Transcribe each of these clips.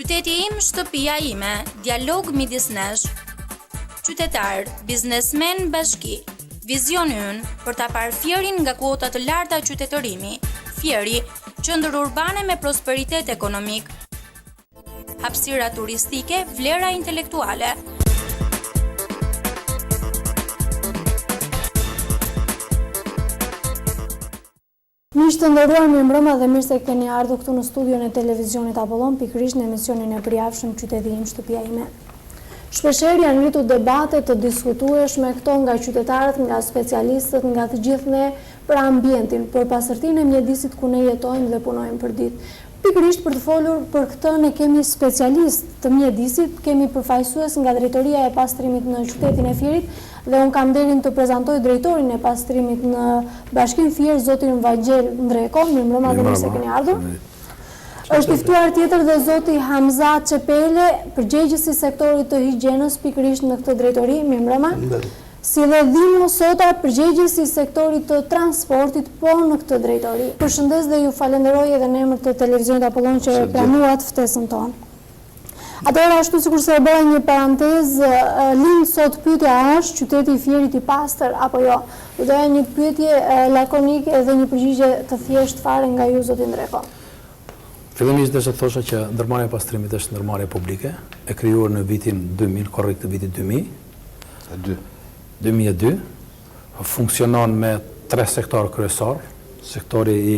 Qyteti im, shtëpia ime, dialog midis nesh, qytetar, biznesmen, bashki. Vizioni ynë për ta parë Fierin nga kuota të larta qytetërimi. Fieri, qendër urbane me prosperitet ekonomik, hapësira turistike, vlera intelektuale. Miq të nderuar, mirëmbrëma dhe mirë se keni ardhur këtu në studion e televizionit Apollon, pikërisht në emisionin e përjavshëm Qyteti im, shtëpia ime. Shpeshherë janë rritur debate të diskutueshme këto nga qytetarët, nga specialistët, nga të gjithë ne për ambientin, për pasërtinë e mjedisit ku ne jetojmë dhe punojmë për ditë. Pikërisht për të folur për këtë ne kemi specialist të mjedisit, kemi përfaqësues nga Drejtoria e Pastrimit në qytetin e Fierit dhe unë kam nderin të prezantoj drejtorin e pastrimit në Bashkinë Fier, zotin Vajgjel Ndreko. Mirëmbrëma dhe mirë se keni ardhur. Është i ftuar tjetër dhe zoti Hamza Çepele, përgjegjësi i sektorit të higjienës pikërisht në këtë drejtori. Mirëmbrëma. Si dhe Dhimo Sota, përgjegjësi i sektorit të transportit, po në këtë drejtori. Përshëndes dhe ju falenderoj edhe në emër të televizionit Apollon që pranuat ftesën tonë. Atëherë, ashtu sikur se e bëra një parantezë, lind sot pyetja është, qyteti i Fierit i pastër apo jo? Do doja një pyetje lakonike dhe një përgjigje të thjeshtë fare nga ju, zoti Ndreko. Fillimisht desha të thosha që ndërmarrja e pastrimit është ndërmarrje publike, e krijuar në vitin 2000, korrekt të vitit 2002, funksionon me 3 sektorë kryesor, sektori i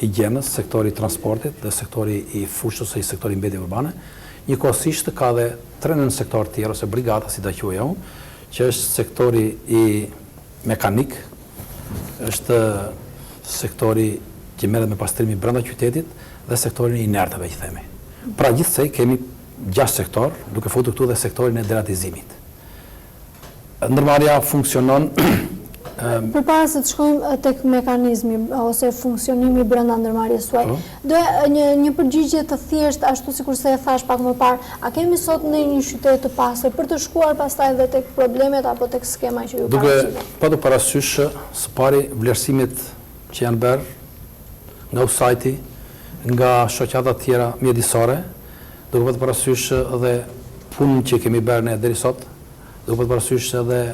higjienës, sektori i transportit dhe sektori i fushës i sektori mbetje urbane. Njëkohësisht ka dhe 3 nën sektor tjerë ose brigata, si ta quaja unë, që është sektori i mekanik, është sektori që merret me pastrimi brenda qytetit dhe sektorin i inertave që themi. Pra gjithsej kemi 6 sektor, duke futur këtu dhe sektorin e deratizimit. Ndërmarrja funksionon Përpara se të shkojmë tek mekanizmi ose funksionimi brenda ndërmarrjes suaj, doja një përgjigje të thjeshtë, ashtu sikur se e thash pak më parë, a kemi sot në një qytet të pastër për të shkuar pastaj edhe tek problemet apo tek skema që ju paraqitet? Duke patur parasysh së pari vlerësimit që janë bërë nga USAID-i, nga shoqata të tjera mjedisore, duke patur parasysh edhe punën që kemi bërë ne deri sot, duke patur parasysh edhe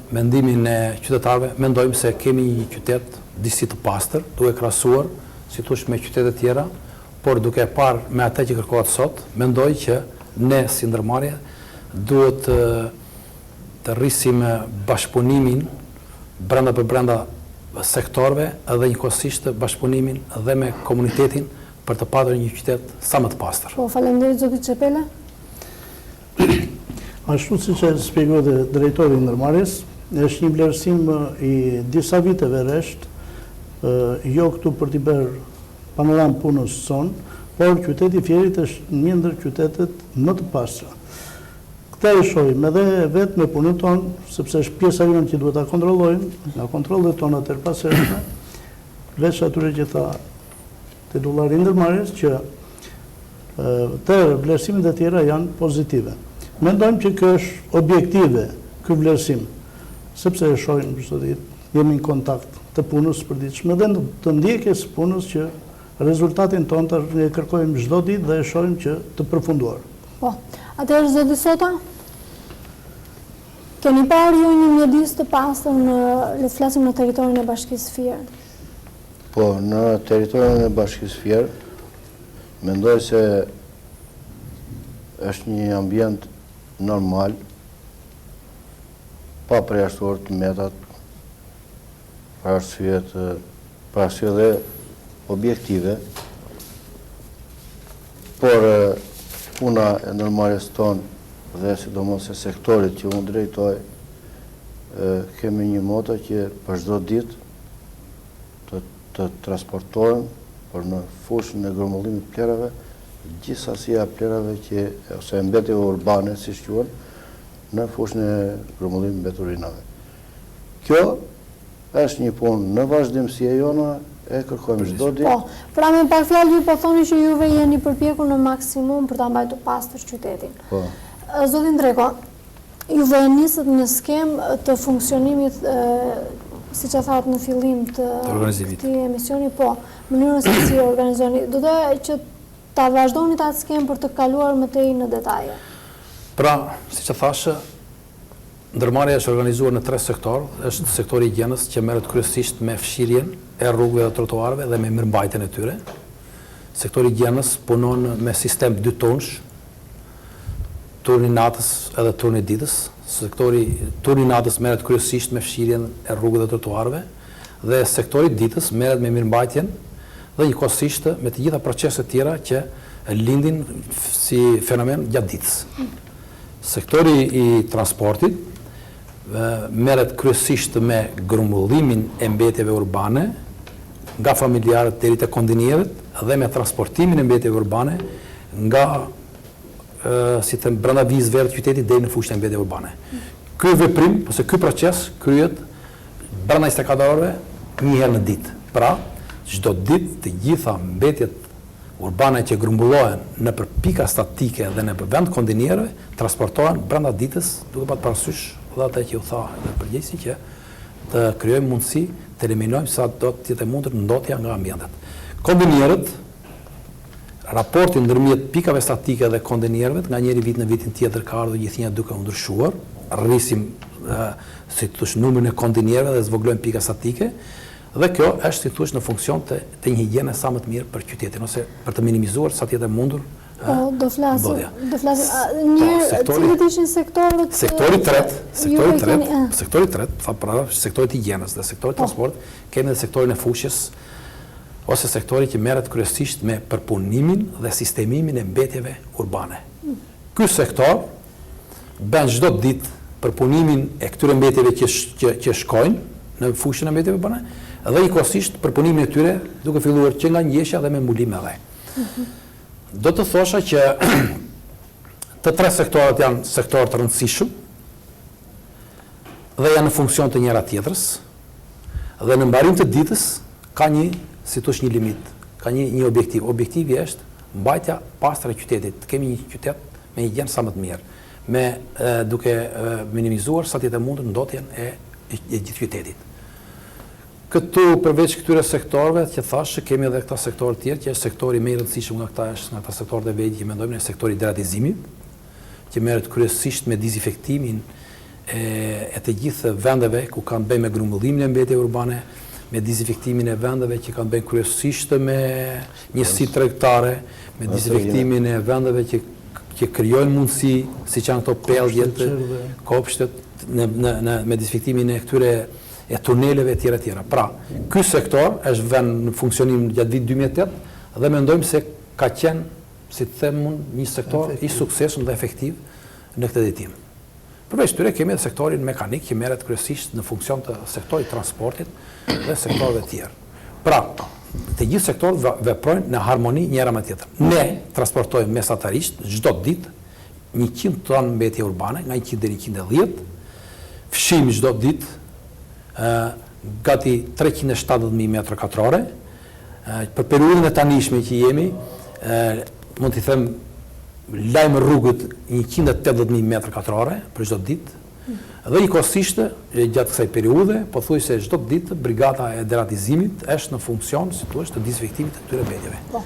mendimin e qytetarëve, mendojmë se kemi një qytet disi të pastër, duke krahasuar, si thosh, me qytetet tjera, por duke parë me atë që kërkohet sot, mendoj që ne si ndërmarrje duhet të rrisim bashkëpunimin brenda për brenda sektorëve edhe njëkohësisht bashkëpunimin edhe me komunitetin për të patur një qytet sa më të pastër. Po, faleminderit zoti Çepele. Ashtu siç e shpjegoi dhe drejtori i ndërmarrjes, është një vlerësim i disa viteve rresht, jo këtu për t'i bërë panoramë punës sonë, por qyteti i Fierit është një ndër qytetet më të pastra. Këta e shohim edhe vetë me punën tonë, sepse është pjesa jonë që duhet ta kontrollojmë, nga kontrollet tona të erpashershme, veç atyre që tha titullari i ndërmarrjes që të vlerësimet e tjera janë pozitive. Mendojmë që kjo është objektive, ky vlerësim, sepse e shohim çdo ditë, jemi në kontakt të punës përditshme dhe të ndjekjes punës që rezultatin tonë të kërkojmë çdo ditë dhe e shohim që të përfunduar. Po, atëherë zoti Sota, keni parë ju një mjedis të pastër le të flasim në territorin e Bashkisë Fier? Po, në territorin e Bashkisë Fier, mendoj se është një ambient normal, pa përjashtuar të metat, për arsye dhe objektive, por puna e ndërmarrjes tonë dhe sidomos e sektorit që unë drejtoj, kemi një moto që për çdo ditë të transportohen, por në fushën e grumullimit plerave, gjithësasia plerave ose mbetje urbane, siç quhen, në fushën e grumullimit mbeturinave. Kjo është një punë në vazhdimsi e jona, e kërkojmë çdo ditë. Po, pra me pak fjalë ju po thoni që juve jeni përpjekur në maksimum për ta mbajtur pastër qytetin. Po. Zoti Ndreko, juve nisët një skemë të funksionimit siç e thatë në fillim të këtij emisioni, po, mënyrën se si organizoni. Do të që ta vazhdoni ta skem për të kaluar më tej në detaje? Pra, si që thashë, ndërmarrja është organizuar në 3 sektor, është sektori higjienës që merret kryesisht me fshirjen e rrugëve dhe trotuarëve dhe me mirëmbajtjen e tyre. Sektori higjienës punon me sistem 2 tonësh, turni natës edhe turni ditës. Sektori turni natës merret kryesisht me fshirjen e rrugëve dhe trotuarëve dhe sektori ditës merret me mirëmbajtjen dhe njëkohësisht me të gjitha proceset tjera që lindin si fenomen gjatë ditës. Sektori i transportit merret kryesisht me grumbullimin e mbetjeve urbane nga familjarët deri te kondinierët dhe me transportimin e mbetjeve urbane nga si të brenda vizëve të qytetit deri në fushën e mbetjeve urbane. Ky veprim ose ky proces kryhet brenda 24 orëve një herë në ditë. Pra, çdo ditë të gjitha mbetjet urbane që grumbullohen nëpër pika statike dhe nëpër vend kondinierëve transportohen brenda ditës, duke pasur parasysh dhe atë që u tha në përgjithësi që të krijojmë mundësi të eliminojmë sa do të jetë mundur ndotja nga ambientet. Kondinierët, raporti ndërmjet pikave statike dhe kondinierëve nga njëri vit në vitin tjetër ka ardhur gjithnjë duke u ndryshuar, rrisim si thosh numrin e kondinierëve dhe zvoglojmë pika statike. Dhe kjo është si thush në funksion të një higjiene sa më të mirë për qytetin ose për të minimizuar sa të jetë mundur ndodhja. Cilit ishin sektorët? Sektori tret, sektorit higjienës dhe sektorit transport, kemi dhe sektorin e fushës ose sektori që merret kryesisht me përpunimin dhe sistemimin e mbetjeve urbane. Ky sektor bën çdo ditë përpunimin e këtyre mbetjeve që shkojnë në fushën e mbetjeve urbane dhe njëkohësisht përpunimin e tyre duke filluar që nga ngjeshja dhe me mbulim edhe. Do të thosha që të 3 sektorët janë sektorë të rëndësishëm dhe janë në funksion të njëra tjetrës dhe në mbarim të ditës ka një, si thosh, një limit, ka një objektiv. Objektivi është mbajtja pastër e qytetit. Kemi një qytet me higjenë sa më të mirë, duke minimizuar sa të jetë mundur ndotjen e gjithë qytetit. Këtu, përveç këtyre sektorëve, që thashë, kemi edhe këta sektorë tjerë, që është sektori më i rëndësishëm nga këta sektorët e vegjël që mendojmë në sektori deratizimit, që merret kryesisht me dezinfektimin e të gjithë vendeve ku kanë bëjë me grumbullimin e mbetjeve urbane, me dezinfektimin e vendeve që kanë bëjë kryesisht me njësi tregtare, me dezinfektimin e vendeve që krijojnë mundësi, siç janë këto pellgjet, kopshtet, me dezinfektimin e këtyre e tuneleve tjera. Pra, ky sektor është vënë në funksionim gjatë vitit 2008 dhe mendojmë se ka qenë, si të them unë, një sektor i suksesshëm dhe efektiv në këtë drejtim. Përveç tyre kemi edhe sektorin mekanik që merret kryesisht në funksion të sektorit transportit dhe sektorëve tjerë. Pra, të gjithë sektorët veprojnë në harmoni njëra me tjetrën. Ne transportojmë mesatarisht çdo ditë 100 tonë mbetje urbane, nga 100 deri 110, fshim çdo ditë gati 370.000 m2. Për periudhën e tanishme që jemi, mund t'i them lajmë rrugët 180.000 m2 për çdo ditë. Dhe njëkohësisht gjatë kësaj periudhe, pothuajse çdo ditë brigada e deratizimit është në funksion, si thua, të dezinfektimit të këtyre mbetjeve.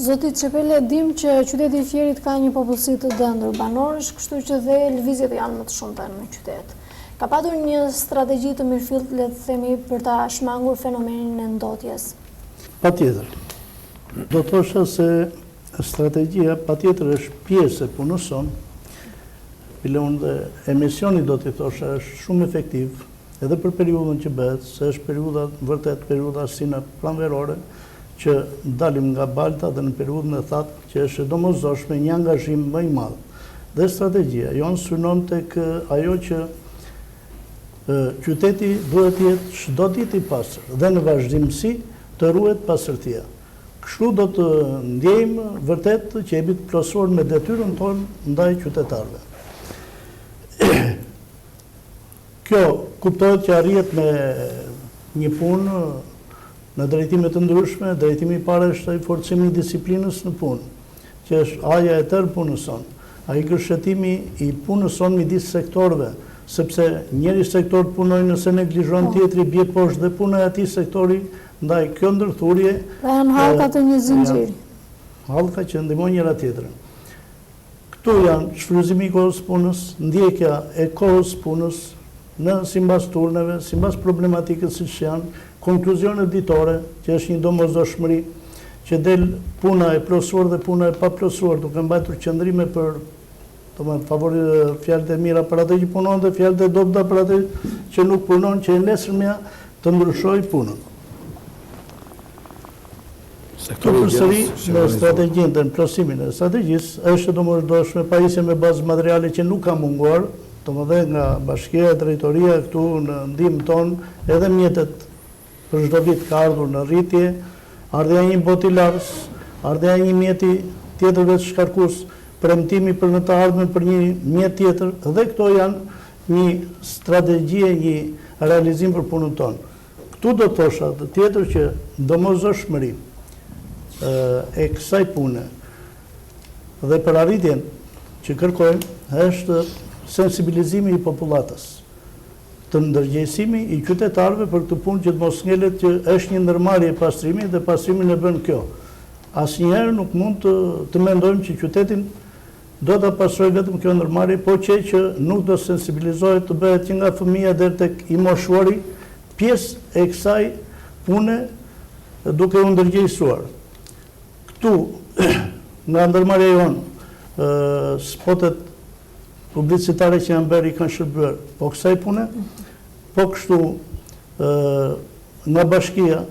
Zoti Çepele, dim që qyteti i Fierit ka një popullsi të dëndër banorësh, kështu që dhe lëvizjet janë më të shumta në qytet. Ka patur një strategji të mirëfillt, le të themi, për ta shmangur fenomenin e ndotjes? Patjetër. Do të thosha se strategjia patjetër është pjesë e punës sonë. Unë dhe emisioni do të thosha është shumë efektiv edhe për periudhën që bëhet, se është periudha vërtet periudha si në pranverore, që dalim nga balta dhe në periudhën e thatë që është domosdoshme një angazhim më i madh. Dhe strategjia jonë synon tek ajo që qyteti duhet jetë çdo ditë i pastër dhe në vazhdimsi të ruhet pastërtia. Kështu do të ndjejmë vërtet që jemi të plotësuar me detyrën tonë ndaj qytetarëve. Kjo kuptohet që arrihet me një punë në drejtime të ndryshme. Drejtimi i parë është ai forcimi i disiplinës në punë, që është aja e tërë punës sonë. Ai gërshetimi i punës sonë midis sektorëve, sepse njëri sektor punoj nëse neglizhon, tjetri bie poshtë dhe puna e atij sektori, ndaj kjo ndërthurje. Pra janë halka të një zinxhiri. hallka që ndihmojnë njëra tjetrën. Këtu janë shfrytëzimi i kohës punës, ndjekja e kohës punës në simbas turneve, simbas problematikës siç janë, konkluzionet ditore, që është një domosdoshmëri, që del puna e plotësuar dhe puna e paplotësuar, duke mbajtur qëndrime për fjalët e mira për atë që punon dhe fjalët e dobta për atë që nuk punon, që e nesërmja të ndryshoj punën. Këtu përsëri në strategjinë dhe në plotësimin e strategjisë është domosdoshme pajisje me bazë materiale që nuk ka munguar, domethënë nga bashkia, drejtoria këtu në ndihmën tonë, edhe mjetet për çdo vit ka ardhur në rritje, ardhja një botilars, ardhja një mjeti tjetër vetë shkarkus, premtimi për në të ardhmen për një mjet tjetër, dhe këto janë një strategji, një realizim për punën tonë. Këtu do të thosha të tjetër që domosdoshmëri e kësaj pune dhe për arritjen që kërkojmë është sensibilizimi i popullatës, të ndërgjegjësimi i qytetarëve për këtë punë që të mos ngelet që është një ndërmarrje e pastrimit dhe pastrimin e bën kjo. Asnjëherë nuk mund të mendojmë që qytetin do të pastroj vetëm kjo ndërmarrje, po që nuk do sensibilizohet të bëhet që nga fëmia deri tek i moshuari pjesë e kësaj pune duke u ndërgjegjësuar. Këtu, nga ndërmarrja jonë, spotet publicitare që janë bërë i kanë shërbyer po kësaj pune, po kështu nga bashkia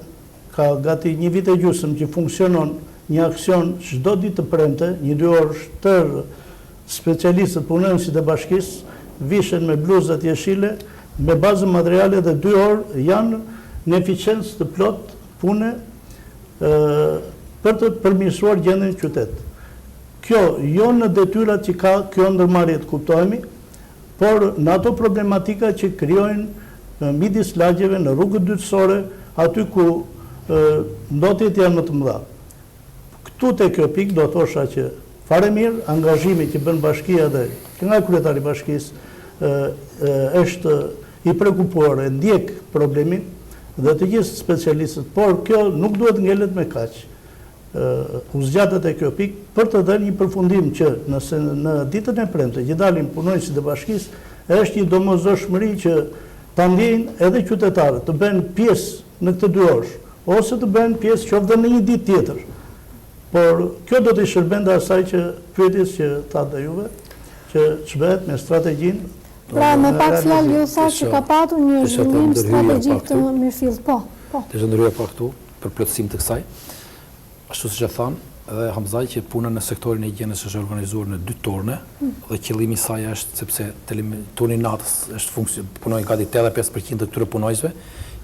ka gati një vit e gjysmë që funksionon një aksion çdo ditë të premte, 1-2 orë tërë specialistët punonësit e bashkisë vishen me bluzat jeshile, me bazë materiale dhe 2 orë janë në eficiencë të plot pune për të përmirësuar gjendjen e qytetit. Kjo jo në detyrat që ka kjo ndërmarrje të kuptohemi, por në ato problematika që krijojnë midis lagjeve në rrugët dytësore, aty ku ndotjet janë më të mëdha. Këtu te kjo pikë do thosha që fare mirë angazhimi që bën bashkia dhe që nga kryetari i bashkisë është i prekupuar e ndjek problemin dhe të gjithë specialistët, por kjo nuk duhet ngelet me kaq. U zgjatet e kjo pikë për të dhënë një përfundim që nëse në ditën e premte që dalin punonësit e bashkisë, është një domosdoshmëri që ta ndjejnë edhe qytetarët të bëhen pjesë në këtë 2 orë, ose të bëhen pjesë qoftë në një ditë tjetër. Por kjo do të shërbente asaj që pyetjes që thatë juve, që ç'bëhet me strategjinë. Pra me pak fjalë ju tha që ka patur një zhvillim strategjik të mirëfill. Po. Të zhëndërruar pa këtu për plotësim të kësaj. Ashtu siç e thanë, edhe Hamzaj që puna në sektorin e higjienës është organizuar në 2 turne dhe qëllimi i saj është sepse turni natës është punojnë gati 85% të këtyre punojësve,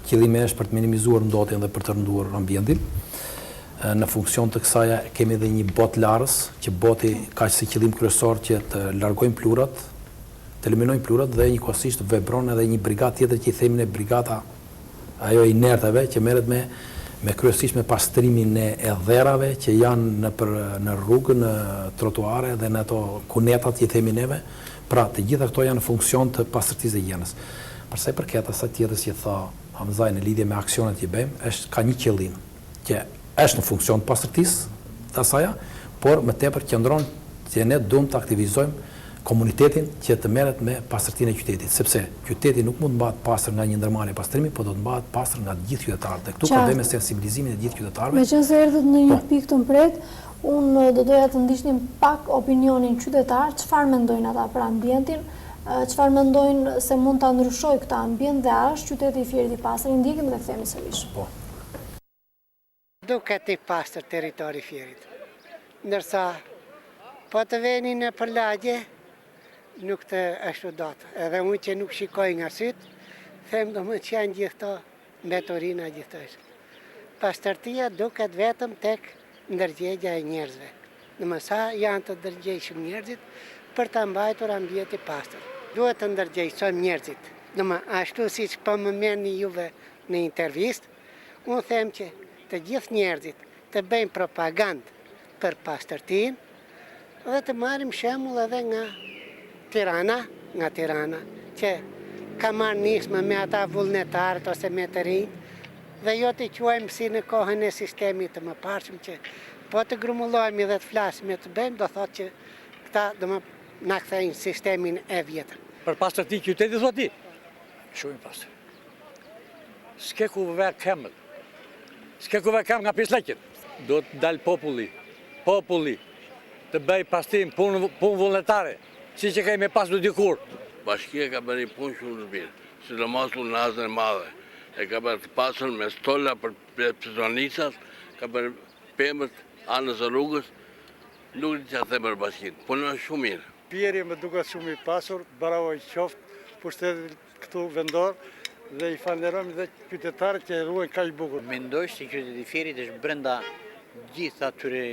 qëllimi është për të minimizuar ndotjen dhe për të rënduar ambientin. Në funksion të kësaj kemi edhe një bot larës, që boti ka si qëllim kryesor që të largojnë plurat, të eliminojnë plurat dhe njëkohësisht vepron edhe një brigadë tjetër që i themin e brigada ajo inerteve që merret me kryesisht me pastrimin e dherave që janë në rrugë, në trotuare dhe në ato kunetat që i themi neve. Pra, të gjitha këto janë në funksion të pastërtisë dhe higjienës. Për sa i përket asaj tjetrës që tha Hamzaj në lidhje me aksionet që bëjmë, ka një qëllim që është në funksion të pastërtisë të asaja, por më tepër qëndron që ne duam të aktivizojmë komunitetin që të merret me pastërtinë e qytetit, sepse qyteti nuk mund të mbahet pastër nga një ndërmarrje pastrimi, por do të mbahet pastër nga të gjithë qytetarët. Dhe këtu ka bëjmë me sensibilizimin e të gjithë qytetarëve. Meqense erdhët në një pikë të mpret, unë do doja të ndiqnim pak opinionin qytetar, çfarë mendojnë ata për ambientin, çfarë mendojnë se mund ta ndryshojë këtë ambient dhe a është qyteti i Fierit i pastër, i ndjekim dhe kthehemi sërish. Po. Duket i pastër territori i Fierit. Ndërsa po të veni në përlagje, nuk të ashtu datë. Edhe unë që nuk shikoj nga sytë, them do më që janë gjithë mbeturina gjithashtu. Pastërtia duket vetëm tek ndërgjegja e njerëzve. Në mësa janë të ndërgjegjshëm njerëzit për të mbajtur ambienti pastër. Duhet të ndërgjegjsojmë njerëzit. Në më ashtu si që po më merrni juve në intervistë, unë them që të gjithë njerëzit të bëjmë propagandë për pastërtinë dhe të marrim shembull edhe nga Tirana, që ka marrë nismë me ata vullnetarët ose me të rinj, dhe jo të quajmë si në kohën e sistemit të mëparshëm që Po të grumullojmë dhe të flasim të bëjmë, do thotë që këta do më na kthejnë sistemin e vjetër. Për pastërti qyteti, thot ti? Shumë i pastër. S'ke ku ve kemët. S'ke ku ve kemë nga pislekit. Do të dalë populli, të bëj pastrim punë vullnetare, si që kemi pas në dikur. Bashkia ka bërë punë shumë mirë, sidomos unazën e madhe. E ka bërë të pasur me stolla për personisat, ka bërë pemët anës e rrugës, nuk di që a them për bashkinë, punon shumë mirë. Pieri më duket shumë i pasur, bravo i qoftë, pushtetit këtu vendor, dhe i falenderojmë dhe qytetarët që ruajnë kaq bukur. Mendoj se qyteti Fierit është brenda gjithë atyre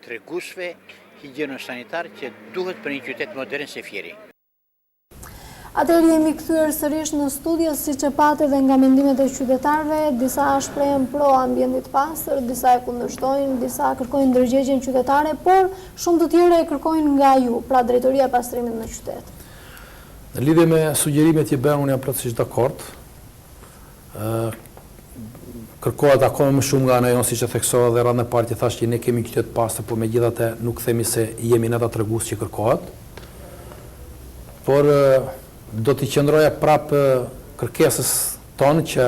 tregusve higjieno-sanitar që duhet për një qytet modern si Fieri. Atëherë jemi kthyer sërish në studio, siç e patë edhe nga mendimet e qytetarëve, disa shprehen pro ambientit pastër, disa e kundërshtojnë, disa kërkojnë ndërgjegjen qytetare, por shumë të tjerë e kërkojnë nga ju, pra Drejtoria e Pastrimit në qytet. Në lidhje me sugjerimet që bën, unë jam plotësisht dakord. Kërkohet akoma më shumë nga ana jonë, siç e theksova dhe rreth në parë që thashë që ne kemi qytet pastër, por megjithatë nuk themi se jemi në ata tregues që kërkohet. Por do t'i qëndroja prapë kërkesës tonë që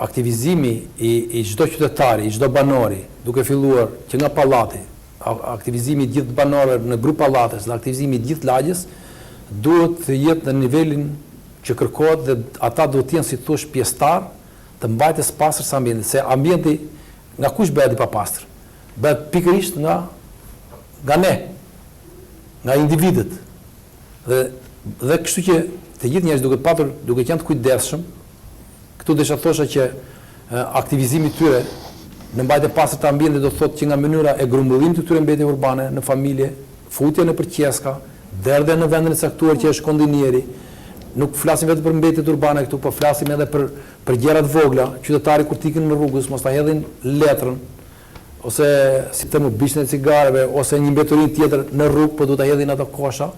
aktivizimi i çdo qytetari, i çdo banori, duke filluar që nga pallati, aktivizimi i gjithë banorëve në grup pallates dhe aktivizimi i gjithë lagjes, duhet të jetë në nivelin që kërkohet dhe ata duhet të jenë, si thosh, pjesëtar të mbajtjes pastër së ambientit, se ambienti nga kush bëhet i papastër? Bëhet pikërisht nga ne, nga individët. Dhe kështu që të gjithë njerëzit duke qenë të kujdesshëm, këtu desha thosha që aktivizimi i tyre në mbajtje pastër të ambientit do thotë që nga mënyra e grumbullimit të këtyre mbetjeve urbane në familje, futje në qeska, derdhje në vendin e caktuar që është kondinieri. Nuk flasim vetëm për mbetjet urbane këtu, por flasim edhe për gjëra të vogla. Qytetari kur tikin në rrugës mos ta hedhin letrën, ose si të më bishën e cigareve, ose një mbetëri tjetër në rrugë, po duhet ta hedhin ato kosha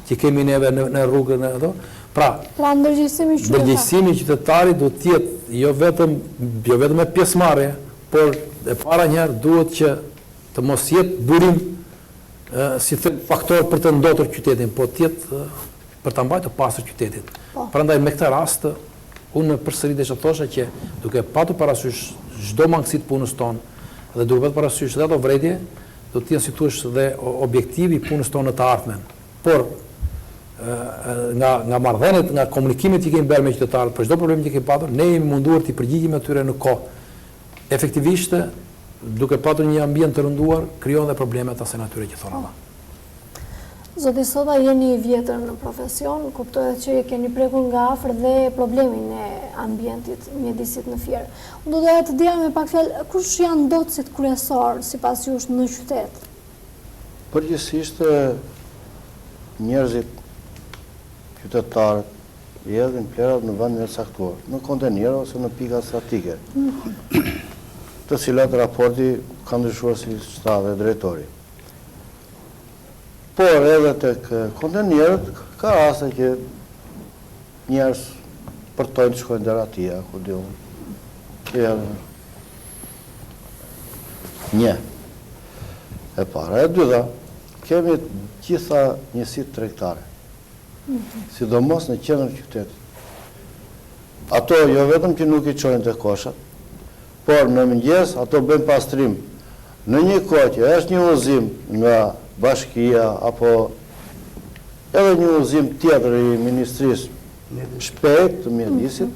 që kemi neve në rrugën e ato. Pra ndërgjegjësimi i qytetarit duhet të jetë jo vetëm me pjesëmarrje, por e para njëherë duhet që të mos jetë burim si thënë faktor për të ndotur qytetin, po të jetë për ta mbajtur pastër qytetit. Prandaj me këtë rast unë përsëri desha thosha që duke patur parasysh çdo mangësi të punës tonë dhe duke patur parasysh edhe ato vërejtje, do të jenë si thuaç dhe objektivi i punës tonë në të ardhmen. Por nga marrëdhëniet, nga komunikimet që kemi bërë me qytetarët për çdo problem që kemi patur, ne jemi munduar të përgjigjemi atyre në kohë. Efektivisht, duke patur një ambient të rënduar, krijon dhe probleme të atyre që thonë ata. Zoti Sota, jeni i vjetër në profesion, kuptohet që keni prekur nga afër dhe problemin e ambientit mjedisit në Fier. Unë do doja të dija me pak fjalë, kush janë ndotësit kryesor sipas jush në qytet? Përgjithsisht njerëzit, qytetarët, i hedhin plerat në vendin e caktuar, në kontenera ose në pika statike, të cilat raporti ka ndryshuar si shtatë dhe drejtori. Por edhe tek kontenerët ka raste që njerëz përtojnë të shkojnë deri atje, ku diun. Një. E para, e dyta, kemi gjitha njësitë tregtare, sidomos në qendrën e qytetit. Ato jo vetëm që nuk i çojnë te koshat, por në mëngjes ato bëjnë pastrim. Në një kohë që është një udhëzim nga bashkia apo edhe një udhëzim tjetër i ministrisë shpejt të mjedisit,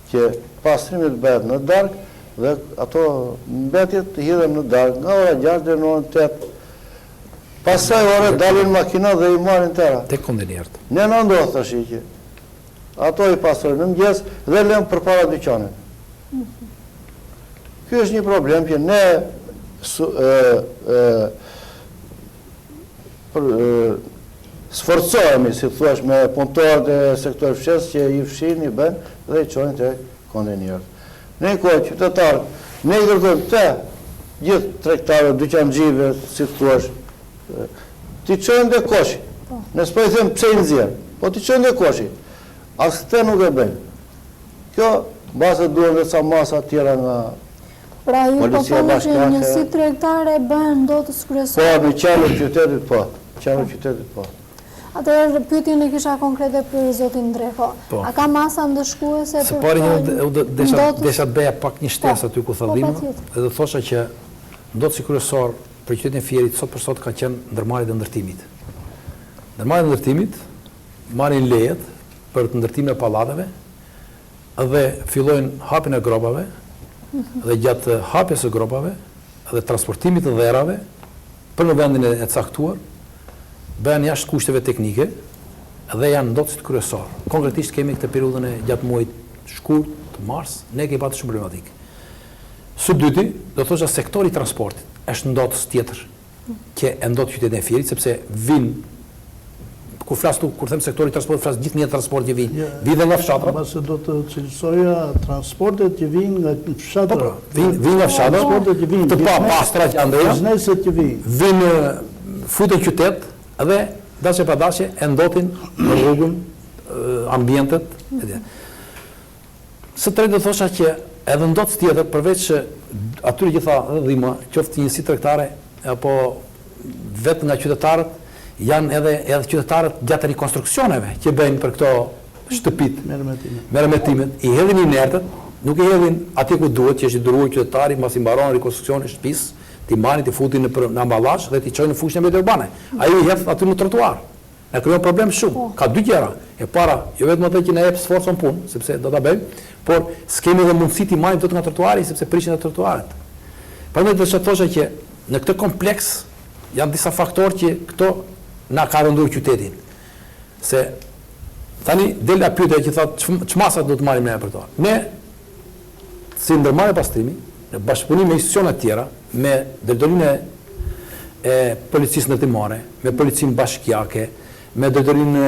që pastrimit bëhet në darkë dhe ato mbetjet hidhen në darkë nga ora 6 deri në orën 8. Pastaj ore dalin makina dhe i marrin tëra. Tek kontenerët. Ne na ndodh tash që ato i pastrojnë në mëngjes dhe lënë përpara dyqanit. Ky është një problem që ne sforcohemi, si thuash, me punëtorët e sektorit fshes që i fshin, i bën dhe i çojnë te kontenerët. Në një kohë qytetarët, ne i kërkojmë te gjithë tregtarët, dyqancëve, si thuash, ti çojnë te koshi. Ne s'po i them pse i nxjerr, po ti çojnë te koshi. As këtë nuk e bëjnë. Kjo mbase duhen dhe ca masa tjera nga Pra ju po Policia thonë që bashkake- njësi tregtare bëhen ndotës Po, kryesore. në qendrën e qytetit po. Qendrën e qytetit po. Atëherë pyetjen e kisha konkrete për zotin Dreko. Po. A ka masa ndëshkuese Se për pari një ndotës? desha të beja pak një shtesë aty ku thallima, patjetër. edhe thosha që ndotësi kryesor për qytetin e Fierit sot për sot ka qenë ndërmarrjet e ndërtimit. Ndërmarrjet e ndërtimit marrin lejet për të ndërtimin e pallateve dhe fillojnë hapjen e gropave dhe gjatë hapjes së gropave dhe transportimit të dherave për në vendin e caktuar bëhen jashtë kushteve teknike dhe janë ndotësit kryesor. Konkretisht kemi këtë periudhën e gjatë muajit shkurt të mars, ne kemi patur shumë problematik. Së dyti, do thosha sektori i transportit është ndotës tjetër që e ndot qytetin e Fierit, sepse vinë kur them sektori i transportit, flas gjithë mjetet transporti që vinë dhe nga fshatra. Mase do të cilësoja transportet që vinë nga fshatra. Vinë nga fshatra, Transportet që vinë, të pa pastra që janë ndërja, bizneset që vinë. vinë futen qytet dhe dashe pa dashe e ndotin në rrugën ambientet. Së tretë do thosha që edhe ndotës tjetër, përveç atyre që tha dhima, qoftë njësi tregtare apo vetë nga qytetarët, janë edhe qytetarët gjatë rekonstruksioneve që bëjnë për këto shtëpit me remetimet, i hedhin inertet, nuk i hedhin atje ku duhet, që është i duruar qytetari, mbas i mbaron rekonstruksioni i shtëpisë, ti marrin, ti futin në amballazh dhe ti çojnë në fushën e mbrojtjes urbane. Ai i hedh aty në trotuar. Ne krijon problem shumë. Ka dy gjëra. E para, jo vetëm atë që na jep sforcën punë, sepse do ta bëjmë, por s'kemi edhe mundësi ti marrim dot nga trotuari sepse prishin ato trotuaret. Prandaj do të thosha që në këtë kompleks janë disa faktorë që këto na ka rëndur qytetin. Se tani del la pyetja që thotë ç'masa do të marrim ne për to. Ne si ndërmarrje pastrimi, në bashkëpunim me institucione të tjera, me drejtorinë e policisë ndërtimore, me policinë bashkiake, me drejtorinë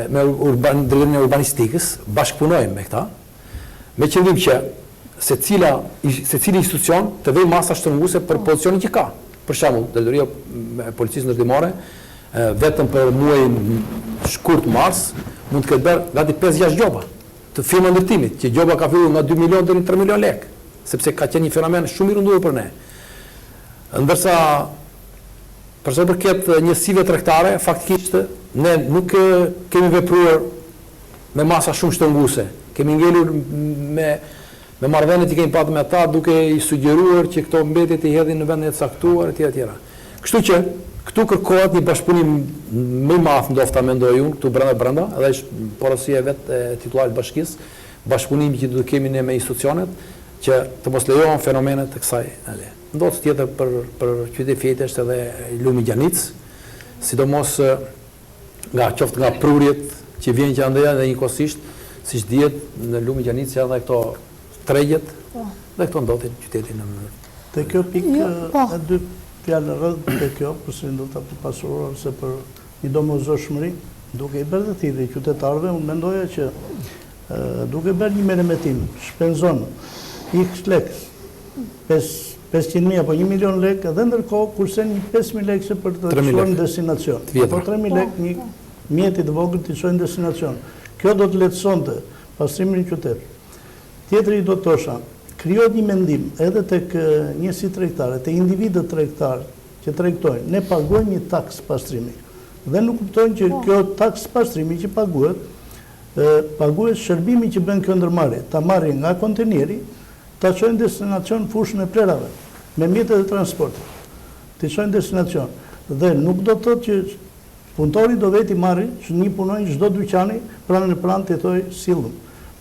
drejtorinë e urbanistikës, bashkëpunojmë me këta, me qëllim që secili institucion të vejë masa shtrënguese për pozicionin që ka. Për shembull, drejtoria e policisë ndërtimore vetëm për muajin shkurt mars mund të ketë bërë gati 5-6 gjoba të firma ndërtimit, që gjoba ka filluar nga 2 milion deri në 3 milion lek, sepse ka qenë një fenomen shumë i rënduar për ne. Ndërsa për sa i përket njësive tregtare, faktikisht ne nuk kemi vepruar me masa shumë shtrënguese. Kemi ngelur me marrëdhëniet që kemi patur me ata, duke i sugjeruar që këto mbetjet i hedhin në vendet e caktuar etj. Kështu që këtu kërkohet një bashkëpunim më i madh, ndoshta mendoj unë, këtu brenda, edhe është porosia vetë e titullarit bashkisë, bashkëpunimi që do të kemi ne me institucionet, që të mos lejohen fenomenet të kësaj. Ndotës tjetër për qytetin e Fierit është edhe lumi Gjanic, sidomos qoftë nga prurjet që vjen që andeja dhe njëkohësisht, siç dihet në lumi Gjanic janë edhe këto tregjet dhe këto ndotin qytetin në mënyrë. Te kjo pikë e dy fjalë rreth te kjo, përse do ta pasurohem se për një domosdoshmëri, duke i bërë të thirrje qytetarëve, unë mendoja që duke bërë një merremetim, shpenzon X lek, 500.000 apo 1 milion lek, dhe ndërkohë kursen një 5.000 lekë për të shkuar në destinacion. Apo 3.000 lek një mjeti të vogël të shkojë në destinacion. Kjo do të lehtësonte pastrimin në qytet. Tjetri do të thosha, krijohet një mendim edhe tek njësi tregtare, te individët tregtar që tregtojnë, ne paguajmë një taks pastrimi. Dhe nuk kuptojnë që kjo taks pastrimi që paguhet shërbimi që bën kjo ndërmarrje, ta marrin nga konteneri, ta çojnë destinacion fushën e plerave me mjetet e transportit. Ti çojnë destinacion dhe nuk do të thotë që punëtori do veti marrë që një punojnë çdo dyqani pranë në pranë të thoj sillum.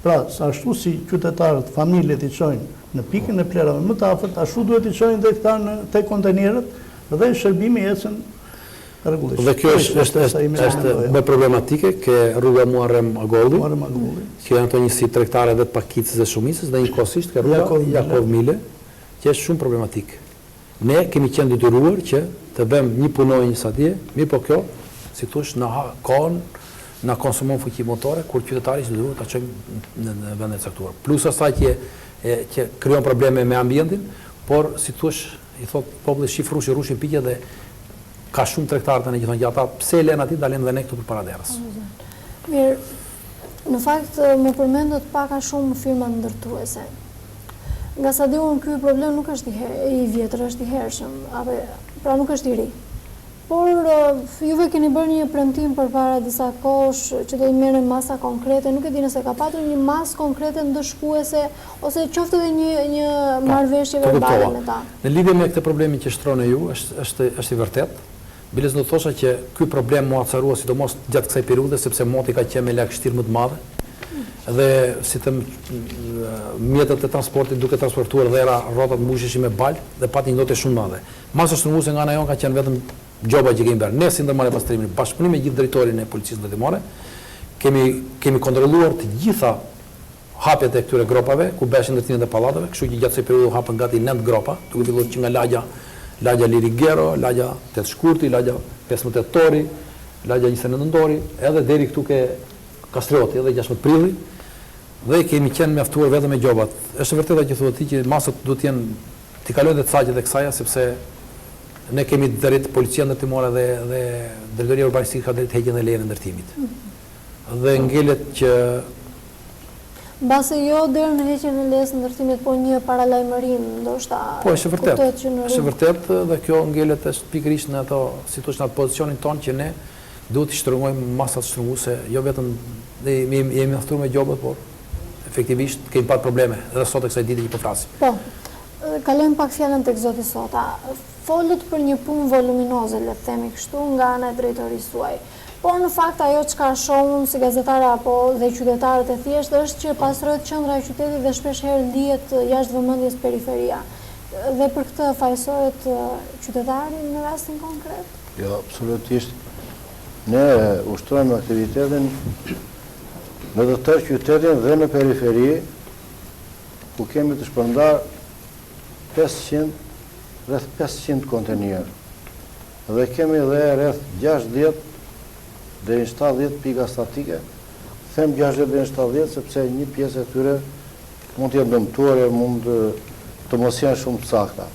Pra, ashtu si qytetarët, familjet i çojnë në pikën e plerave më të afërt, ashtu duhet i çojnë dhe këta në te kontenerët dhe shërbimi ecën rregullisht. Dhe kjo është më problematike ke rruga Muharrem Agolli, që janë ato njësi tregtare dhe të Pakicës dhe Shumicës, dhe njëkohësisht ke rruga Jakov Mile, që është shumë problematik. Ne kemi qenë detyruar që të bëjmë një punonjës atje, mirë po kjo, si thush, në kohën na konsumon fuqi motore, kur qytetari është detyruar ta çojmë në vendet e caktuara. Plus asaj që krijon probleme me ambientin, por si thush, i thot populli shifrushi rushin piqe dhe ka shumë tregtarë tani që thonë që ata pse lën aty dalin dhe ne këtu përpara derës. Mirë, në fakt më përmendët paka shumë firma ndërtuese. Nga sa di unë, ky problem nuk është i vjetër, është i hershëm, pra nuk është i ri. Por juve keni bërë një premtim përpara disa kohësh që do të merren masa konkrete, nuk e di nëse ka patur një masë konkrete ndëshkuese ose qoftë edhe një marrëveshje verbale me ta. Në lidhje me këtë problemin që shtroni ju, është i vërtet. Biles do thosha që ky problem mu acarua sidomos gjatë kësaj periudhe, sepse moti ka qenë me lagështirë më të madhe, dhe si të mjetët e transportit duke transportuar dhera, rrotat mbusheshin me balë dhe pati një ndote shumë madhe. Masa shtrënguese nga ana jonë ka qenë vetëm gjoba që kemi bërë. Ne si ndërmarrje pastrimin, bashkëpunim me gjithë drejtorin e policisë ndërtimore, kemi kontrolluar të gjitha hapjet e këtyre gropave, ku beshin ndërtimet e pallateve, kështu që gjatë kësaj periudhe hapën gati 9 gropa, duke filluar që nga lagja Lirigero, lagja 8 Shkurti, lagja 15 Tori, lagja 29 Nëndori, edhe deri këtu ke Kastrioti, edhe 16 Prilli, dhe kemi qenë mjaftuar vetëm me gjobat. Është vërtetë që thuhet ti që masat duhet të jenë të kalojnë dhe të saqet e kësaja, sepse ne kemi drejt policia ndërtimore dhe drejtoria urbanistike ka drejt heqjen dhe lejen e ndërtimit. Dhe ngelet që mbase jo deri në heqjen e lejes së ndërtimit, po një paralajmërim, ndoshta. Po, është vërtet. Është vërtet dhe kjo ngelet është pikërisht në ato situacion, në pozicionin tonë që ne duhet të shtrëngojmë masat shtrënguese, jo vetëm jemi mjaftuar me gjobët, por efektivisht kemi pat probleme edhe sot e kësaj dite që po flasim. Po. Kalojmë pak fjalën tek zoti Sota. Folët për një punë voluminoze, le të themi kështu, nga ana e drejtorisë suaj. Por në fakt ajo çka shohun si gazetare apo dhe qytetarët e thjeshtë është që pastrohet qendra e qytetit dhe shpesh herë lihet jashtë vëmendjes periferia. Dhe për këtë fajsohet qytetari në rastin konkret? Jo, absolutisht. Ne ushtrojmë aktivitetin në të tërë qytetin dhe në periferi, ku kemi të shpërndar rreth 500 kontenierë. Dhe kemi dhe rreth 60 deri në 70 pika statike. Them 60 deri në 70 sepse një pjesë e tyre mund të jenë dëmtuar, mund të mos jenë shumë të sakta.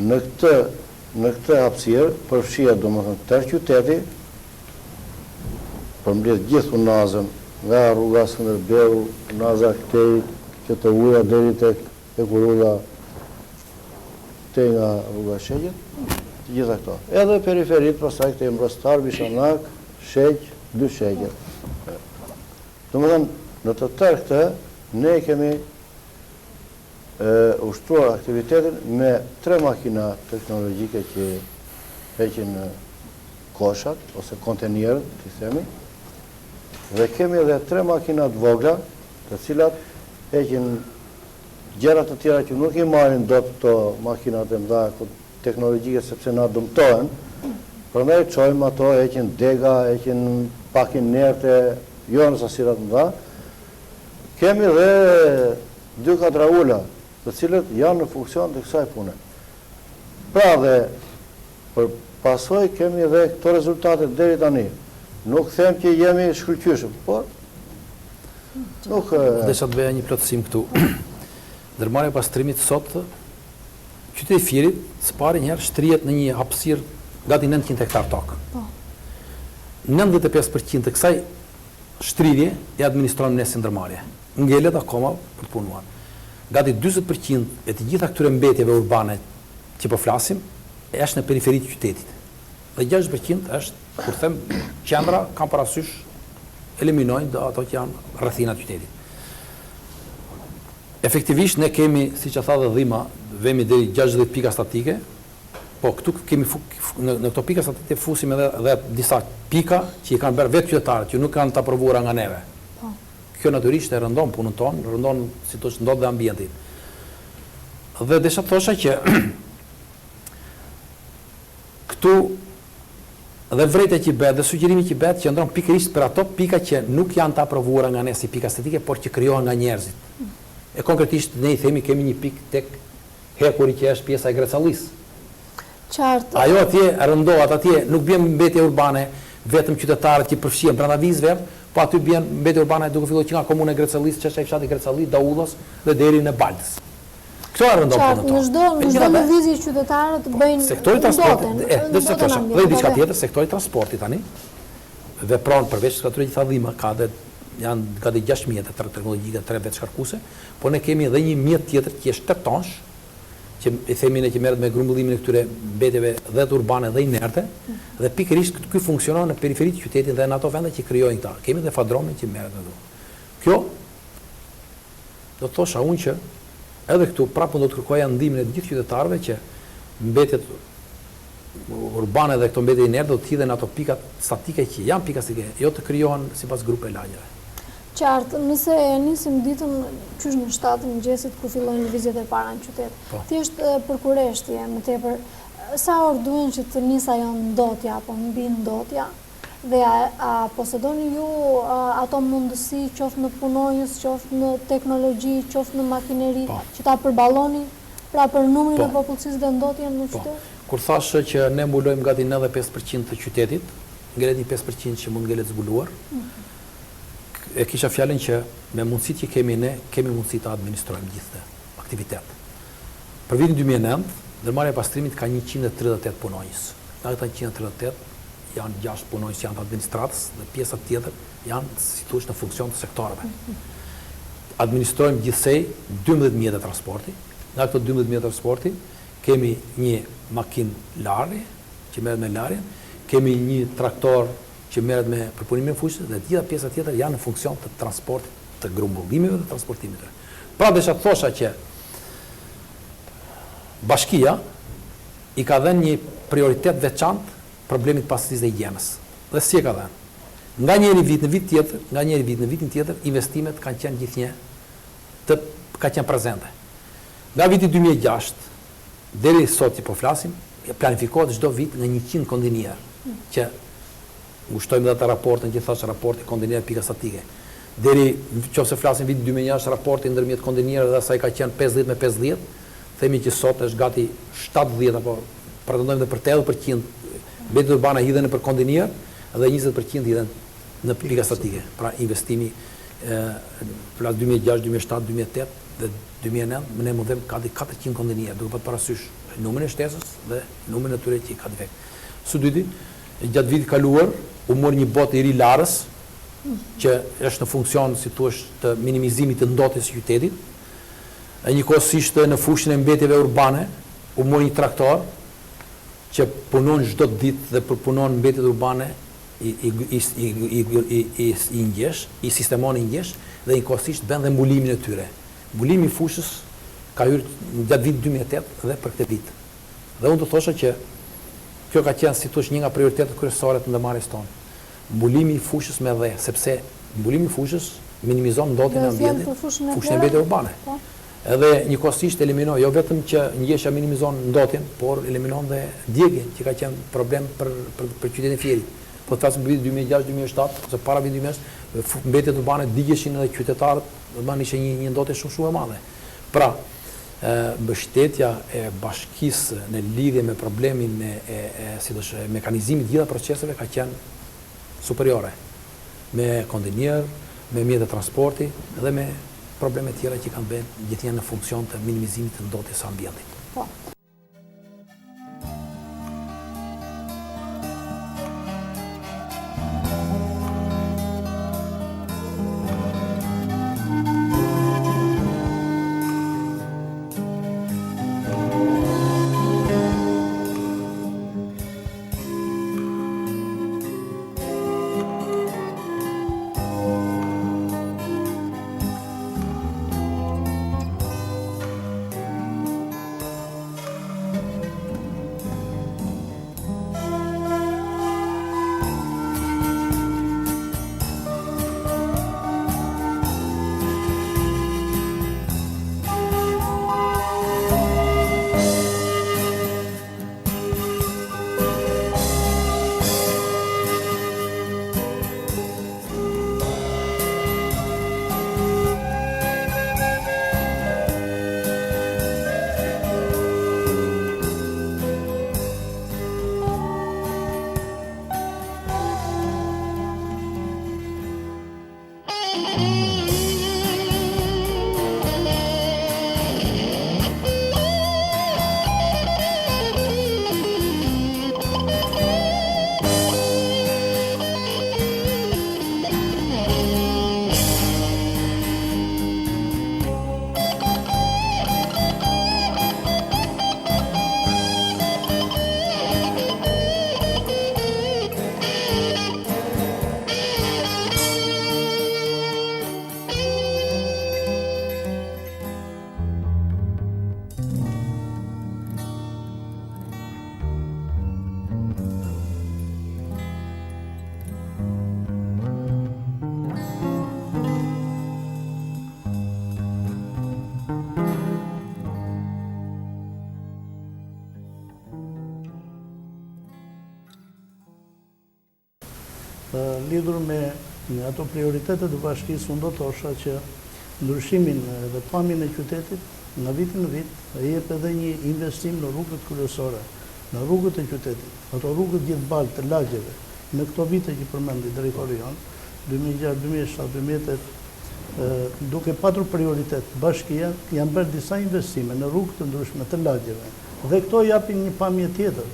Në këtë hapësirë përfshihet domethënë tërë qyteti, përmbledh gjithë unazën, nga rruga Skënderbeu, unaza këtej, që të uja deri tek Kurulla, këtej nga rruga Sheqit, të gjitha këto. Edhe periferit, pastaj këtej Mbrostar, Bishanak, Sheq, 2 Sheqet. Domethënë, në të tërë këtë, ne kemi ushtruar aktivitetin me 3 makina teknologjike që heqin koshat, ose kontenierët, të themi, dhe kemi edhe 3 makina të vogla, të cilat heqin gjëra të tjera që nuk i marrin dot këto makinat e mëdha teknologjike sepse na dëmtojnë. Prandaj çojmë ato, heqin dega, heqin pak inerte, jo në sasirat mëdha. Kemi dhe 2 katraula, të cilët janë në funksion të kësaj pune. Pra dhe për pasoj kemi dhe këto rezultate deri tani. Nuk them që jemi shkëlqyeshëm, por nuk desha të bëja një plotësim këtu. Ndërmarrja e pastrimit sot, qyteti Fierit së pari njëherë shtrihet në një hapësirë gati 900 hektar tokë. 95% të kësaj shtrirje e administron ne si ndërmarrje. Ngelet akoma për të punuar. Gati 40% e të gjitha këtyre mbetjeve urbane që po flasim është në periferi të qytetit. Dhe 6% është, kur them qendra, kam parasysh eliminojnë dhe ato që janë rrethina të qytetit. Efektivisht ne kemi, siç e tha dhe Dhima, vemi deri 60 pika statike, po këtu kemi në këto pika statike fusim edhe disa pika që i kanë bërë vetë qytetarët, që nuk kanë të aprovuara nga neve. Kjo natyrisht e rëndon punën tonë, rëndon si të ndodh dhe ambientin. Dhe desha të thosha që këtu dhe vrejtja që bëhet dhe sugjerimi që bëhet që ndron pikërisht për ato pika që nuk janë të aprovuara nga ne si pika statike, por që krijohen nga njerëzit. E konkretisht ne i themi kemi një pikë tek Hekuri që është pjesa e Grecallisë. Qartë. Ajo atje rëndohet, atje nuk bjen mbetje urbane vetëm qytetarët që përfshihen brenda vizëve, po aty bjen mbetje urbane duke filluar që nga komuna e Grecallisë, çështja e fshatit Grecallisë, Daullës dhe deri në Baldës. Këto rëndon punën tonë. Në çdo lëvizje qytetarët bëjnë sektori transportit, dhe diçka tjetër, sektori transportit tani. Vepron përveç atyre që tha Dhima, ka dhe janë gati 6 mjete teknologjike, 3 vetë shkarkuse, po ne kemi edhe një mjet tjetër që është 8 tonsh, që i themi ne që merret me grumbullimin e këtyre mbetjeve dhe të urbane dhe inerte, dhe pikërisht ky funksionon në periferitë të qytetit dhe në ato vende që krijojnë këta. Kemi dhe fadromin që merret me këtu. Kjo do të thosha unë që edhe këtu prapë do të kërkoja ndihmën e të gjithë qytetarëve që mbetjet urbane dhe këto mbetje inerte do të hidhen ato pikat statike që janë pika statike, jo të krijohen sipas grupe lagjeve. Qartë, nëse nisim ditën qysh në 7 mëngjesit ku fillojnë lëvizjet e para në qytet, thjesht për kureshtje, më tepër, sa orë duhen që të nis ajo ndotja apo mbi ndotja, dhe a posedoni ju ato mundësi qoftë në punonjës, qoftë në teknologji, qoftë në makineri, që ta përballoni pra për numrin e popullsisë dhe ndotjen në qytet? Kur thashë që ne mbulojmë gati 95% të qytetit, ngelet një 5% që mund ngelet zbuluar, e kisha fjalën që me mundësit që kemi ne, kemi mundësit të administrojmë gjithë aktivitet. Për vitin 2009, ndërmarrja e pastrimit ka 138 punonjës. Nga këta 138 janë 6 punonjës janë të administratës dhe pjesët tjetër janë sitush në funksion të sektorëve. Administrojmë gjithsej 12 mjete transporti. Nga këto 12 mjete transporti kemi një makinë larje që merret me larjen, kemi një traktor që merret me përpunimin e fushës dhe gjitha pjesët tjetër janë në funksion të transportit, të grumbullimeve dhe transportimit. Pra desha të thosha që bashkia i ka dhënë një prioritet veçantë problemit pastërisë dhe higjienës. Dhe si e ka dhënë? Nga njëri vit në vit tjetër, nga njëri vit në vitin tjetër, investimet kanë qenë gjithnjë ka qenë prezente. Nga viti 2006 deri sot që po flasim, planifikohet çdo vit nga 100 kondinier që ngushtojmë dhe të raportën, gjithashtu raporti kondinier pika statike. Deri nëse flasim viti 2006, raporti ndërmjet kondinierëve dhe asaj ka qenë 50 me 50, themi që sot është gati 70 apo pretendojmë dhe për 80% mbetjet urbane hidhen në për kondinier dhe 20% hidhen në pika statike. Pra investimi flas 2006, 2007, 2008 dhe 2009 ne mundem ka 400 kondinier, duke pasur parasysh numrin e shtesës dhe numrin e tyre që ka defekt. Së dyti, gjatë vitit kaluar u mor një botë i ri Larës, që është në funksion, si thua, të minimizimit të ndotjes së qytetit. E njëkohësisht në fushën e mbetjeve urbane u mor një traktor që punon çdo ditë dhe përpunon mbetjet urbane i ngjesh, i sistemon i ngjesh dhe njëkohësisht bën dhe mbulimin e tyre. Mbulimi i fushës ka hyrë gjatë vitit 2008 dhe për këtë vit. Dhe unë do thosha që kjo ka qenë si thosh një nga prioritetet kryesore të ndërmarrjes tonë. Mbulimi i fushës me dhe, sepse mbulimi i fushës minimizon ndotjen e ambientit, fushën e mbetjeve urbane. Edhe njëkohësisht eliminon jo vetëm që ngjeshja minimizon ndotjen, por eliminon dhe djegjen, që ka qenë problem për qytetin e Fierit. Po të flasim për vitin 2006-2007, ose para vitit 2000, mbetjet urbane digjeshin edhe qytetarët, domethënë ishte një ndotje shumë e madhe. Pra, mbështetja e bashkisë në lidhje me problemin e mekanizimit të gjitha proceseve ka qenë superiore, me kondinier, me mjete transporti dhe me probleme tjera që kanë bërë gjithnjë në funksion të minimizimit të ndotjes së ambientit. lidhur me ato prioritetet e bashkisë, unë do thosha që ndryshimin dhe pamjen e qytetit nga viti në vit jep edhe një investim në rrugët kryesore, në rrugët e qytetit, ato rrugët gjithë balë të lagjeve. Në këto vite që përmendi drejtori jonë, 2006, 2007, 2008, duke patur prioritet bashkia, janë bërë disa investime në rrugë të ndryshme të lagjeve. Dhe këto japin një pamje tjetër,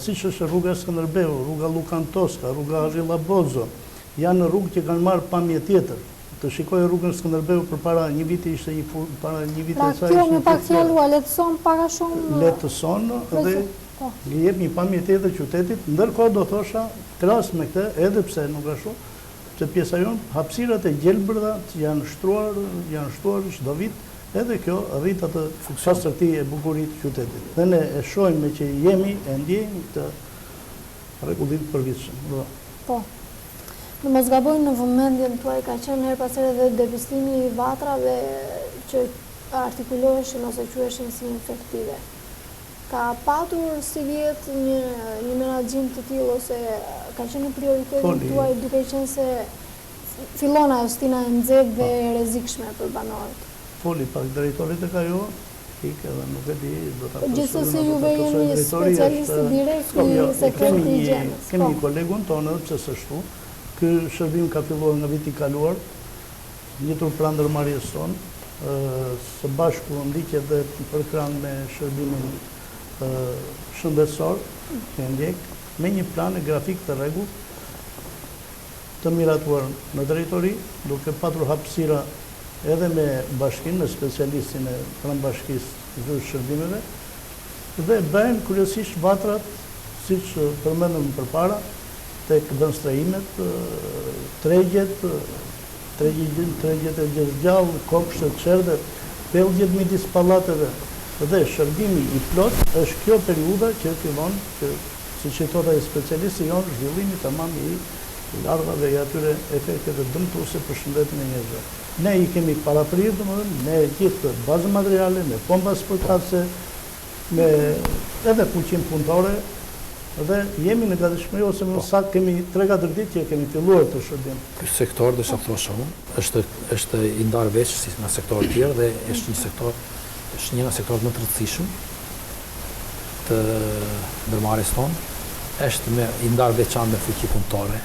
si që është rruga Skënderbeu, rruga Lukan Toska, rruga Arilla Bozo, janë rrugë që kanë marrë pamje tjetër. Të shikoj rrugën Skënderbeu përpara një viti ishte para një viti e saj. Pra kjo me pak fjalua letëson pak a shumë. Letëson dhe jep një pamje tjetër qytetit, ndërkohë do thosha kras me këtë, edhe pse nuk është shumë, se pjesa jonë, hapësirat e gjelbërda janë shtuar çdo vit, edhe kjo arrit atë pastërti e bukurit qytetit. Dhe ne e shohim që jemi e ndjejmë këtë rregullim të përgjithshëm. Po. Në mos gabojnë në vëmendjen tuaj ka qenë her pas here dhe depistimi i vatrave që artikuloheshin ose quheshin si infektive. Ka patur si vjetë një menaxhim të tillë ose ka qenë prioritetin tuaj duke qenë se fillon ajo stina e nxehtë dhe e rrezikshme për banorët? Foli pak drejtorit e ka jo, ikë edhe nuk e di, do ta gjithsesi juve jeni specialistë direkt i sektorit të higjienës. Kemi një kolegun tonë, pse s'është. Ky shërbim ka filluar nga viti i kaluar, njëtur pranë ndërmarrjes tonë, së bashku ndiqet dhe për krah me shërbimin shëndetësor që ndjek, me një plan e grafik të rregullt të miratuar në drejtori, duke patur hapësira edhe me bashkinë, me specialistin e pranë-bashkisë të shërbimeve, dhe bëhen kryesisht vatrat, siç përmendëm përpara, tek vënstrahimet, tregjet e gjallë, kopshtet, çerdhet, pellgjet midis pallateve dhe shërbimi i plot, është kjo periudha që fillon që, siç e thotë ai specialisti jonë, zhvillimi tamam i larvave e atyre efekteve dëmtuese për shëndetin e njerëzve. Ne i kemi paraprirë, domethënë, me gjithë bazë materiale, me pompa spërkatëse, me edhe fuqinë punëtore, dhe jemi në gatishmëri ose më saktë kemi 3-4 ditë që kemi filluar të shërbim. Ky sektor, do të thosha unë, është i ndarë veç si nga sektorët tjerë dhe është një nga sektorët më të rëndësishëm të ndërmarrjes tonë. Është i ndarë veçantë me fuqi punëtore,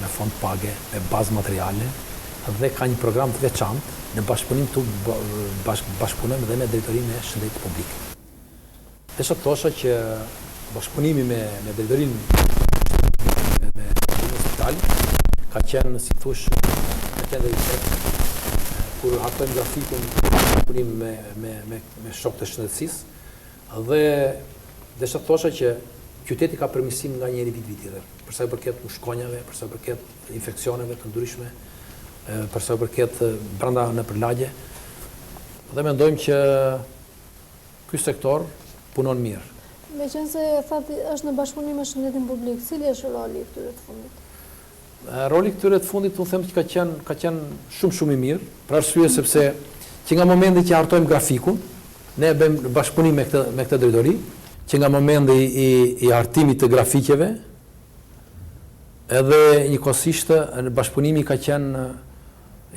me fond page, me bazë materiale dhe ka një program të veçantë në bashkëpunim bashkëpunojmë dhe me drejtorinë e shëndetit publik. Desha të thosha që bashkëpunimi me drejtorinë me spital ka qenë, si thush, ka qenë dhe i qetë, kur hartojmë grafikun bashkëpunim me shokët e shëndetësisë, dhe desha të thosha që qyteti ka përmirësim nga njëri vit tjetër, për sa i përket shkonjave, për sa i përket infeksioneve të ndryshme, për sa i përket brenda nëpër lagje, dhe mendojmë që ky sektor punon mirë. Me qenë se thati është në bashkëpunim me shëndetin publik, cili është roli i këtyre të fundit? Roli i këtyre të fundit, unë them që ka qenë shumë i mirë, për arsye sepse që nga momenti që hartojmë grafikun, ne bëjmë bashkëpunim me këtë drejtori, që nga momenti i hartimit të grafikeve, edhe njëkohësisht bashkëpunimi ka qenë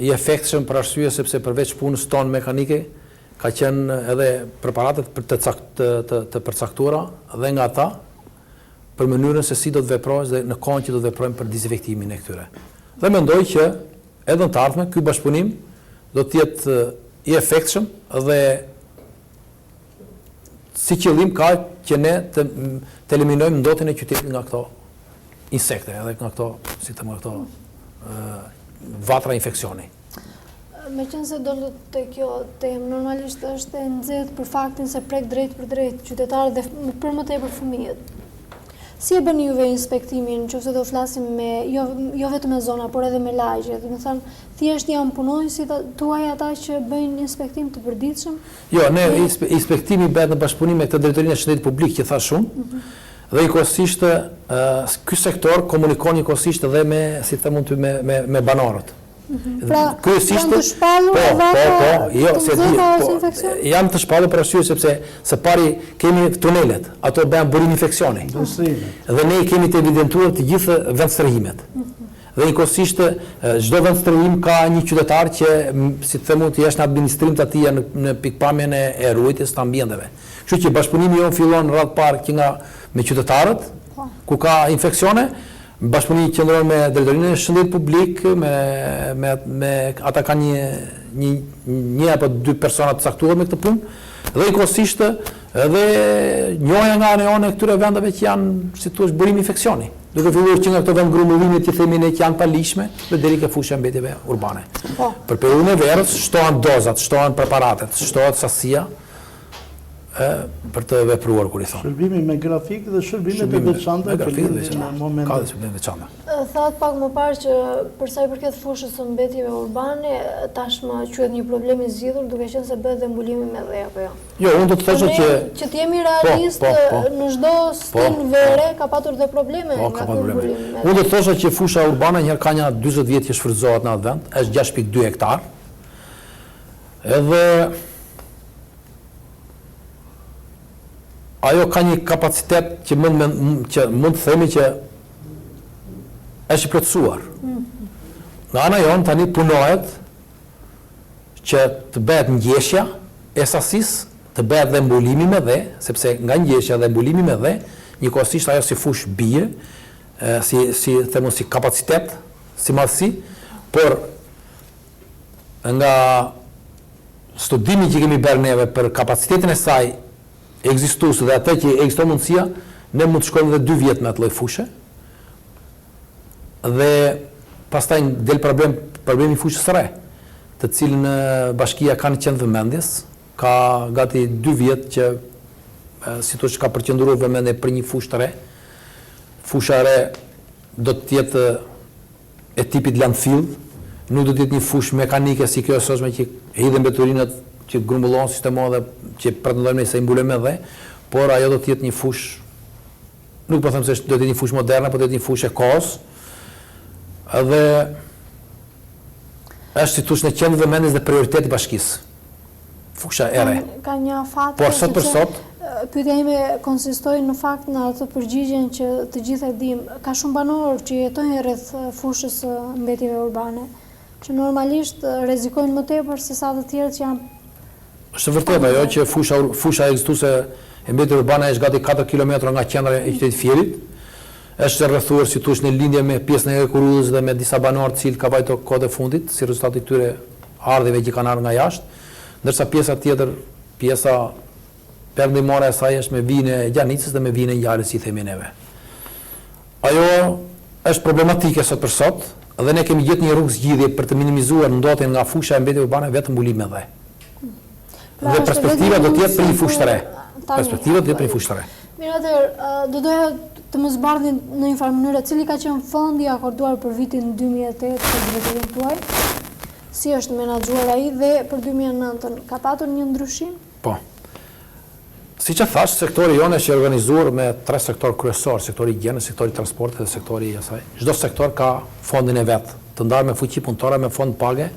i efektshëm për arsye sepse përveç punës tonë mekanike, ka qenë edhe preparatet të përcaktuara dhe nga ata për mënyrën se si do të veprojnë dhe në kohën që do të veprojnë për dezinfektimin e këtyre. Dhe mendoj që edhe në të ardhmen ky bashkëpunim do të jetë i efektshëm dhe si qëllim ka që ne të eliminojmë ndotjen e qytetit nga këto insekte edhe nga këto, nga këto vatra infeksioni. Me qenë se do të kjo temë, normalisht është e nxehtë për faktin se prek drejt për drejt qytetarët dhe për më tepër fëmijët. Si e bëni juve inspektimin, nëse do flasim me jo vetëm me zona, por edhe me lagje, do të thënë thjesht janë punonjësit tuaj ata që bëjnë inspektim të përditshëm? Jo, ne inspektimi bëhet në bashkëpunim me këtë drejtorinë e shëndetit publik që thash unë. Dhe njëkohësisht ky sektor komunikon njëkohësisht edhe me banorët. Pra, janë të shpallur janë të shpallur për arsye sepse së pari kemi tunelet, ato bëjnë burim infeksioni. Dhe ne kemi të evidentuar të gjithë vendstrehimet. Dhe njëkohësisht çdo vend strehim ka një qytetar që, si të themu, të jesh në administrim të atij në pikpamjen e ruajtjes të ambienteve. Kështu që bashkëpunimi jonë fillon radh parë që nga me qytetarët, ku ka infeksione, bashkëpunimi qëndron me drejtorinë e shëndetit publik, me ata kanë një apo dy persona të caktuar me këtë punë, dhe njëkohësisht edhe njohja nga ana jonë e këtyre vendeve që janë, si thua, burimi infeksioni. Duke filluar që nga këto vend grumbullimit që themi ne që janë palishme dhe deri ke fusha mbetjeve urbane. Për periudhën e verës shtohen dozat, shtohen preparatet, shtohet sasia për të vepruar, kur i thonë. Shërbimi me grafik dhe shërbimet e veçanta që lidhen në momentin. Ka dhe shërbime veçanta. Thatë pak më parë që përsa i përket fushës së mbetjeve urbane, tashmë quhet një problem i zgjidhur, duke qenë se bëhet dhe mbulimi me dhe apo jo. Jo, unë do të thosha që të jemi realistë, në çdo stin vere ka patur dhe probleme nga ky mbulim. Unë do të thosha që fusha urbane njëherë ka një 40 vjet që shfrytëzohet në atë vend, është 6.2 hektar. Edhe ajo ka një kapacitet që mund të themi që është i plotësuar. Nga ana jonë tani punohet që të bëhet ngjeshja e sasisë, të bëhet dhe mbulimi me dhe, sepse nga ngjeshja dhe mbulimi me dhe, njëkohësisht ajo si fush bie, si kapacitet, si madhësi, por nga studimi që kemi bërë neve për kapacitetin e saj ekzistuese dhe atë që ekziston mundësia, ne mund të shkojmë edhe 2 vjet me atë lloj fushe. Dhe pastaj del problemi i fushës së re, të cilën bashkia ka në qendër vëmendjes, ka gati 2 vjet që siç ka përqendruar vëmendje për një fushë të re. Fusha e re do të jetë e tipit landfill, nuk do të jetë një fushë mekanike si kjo e sotme që hidhen mbeturinat që grumbullon sistemohet dhe që pretendojmë se i mbulojmë me dhe, por ajo do të jetë një fushë, nuk po them se do të jetë një fushë moderne, por do të jetë një fushë e kohës, edhe është si tush në qendër vëmendjes dhe prioritet i bashkisë. Fusha e re. Ka një afat. Por sot për sot, pyetja ime konsistoi në fakt në atë përgjigjen që të gjithë e dimë, ka shumë banorë që jetojnë rreth fushës së mbetjeve urbane, që normalisht rrezikojnë më tepër se sa të tjerët që janë. Është vërtet ajo që fusha ekzistuese e mbetjeve urbane është gati 4 kilometra nga qendra e qytetit Fierit. Është rrethuar si tush në lidhje me pjesën e Kurudhës dhe me disa banorë të cilët ka vajtur kohët e fundit si rezultat i këtyre ardhjeve që kanë ardhur nga jashtë, ndërsa pjesa tjetër, pjesa perëndimore e saj është me vijën e Gjanicës dhe me vijën e Ngjalës, si themi neve. Ajo është problematike sot për sot dhe ne kemi gjetur një rrugë zgjidhje për të minimizuar ndotjen nga fusha e mbetjeve urbane vetëm mbulim me dhe. Dhe perspektiva do të jetë për një fushë të re. Perspektiva do të jetë për një fushë të re. Mirë, atëherë, do doja të më zbardhin në një farë mënyrë cili ka qenë fondi akorduar për vitin 2008 për drejtorinë tuaj, si është menaxhuar ai dhe për 2009 ka patur një ndryshim? Po. Siç e thash, sektori jonë është i organizuar me 3 sektor kryesor, sektori higjienës, sektori transportit dhe sektori i asaj. Çdo sektor ka fondin e vet, të ndarë me fuqi punëtore, me fond page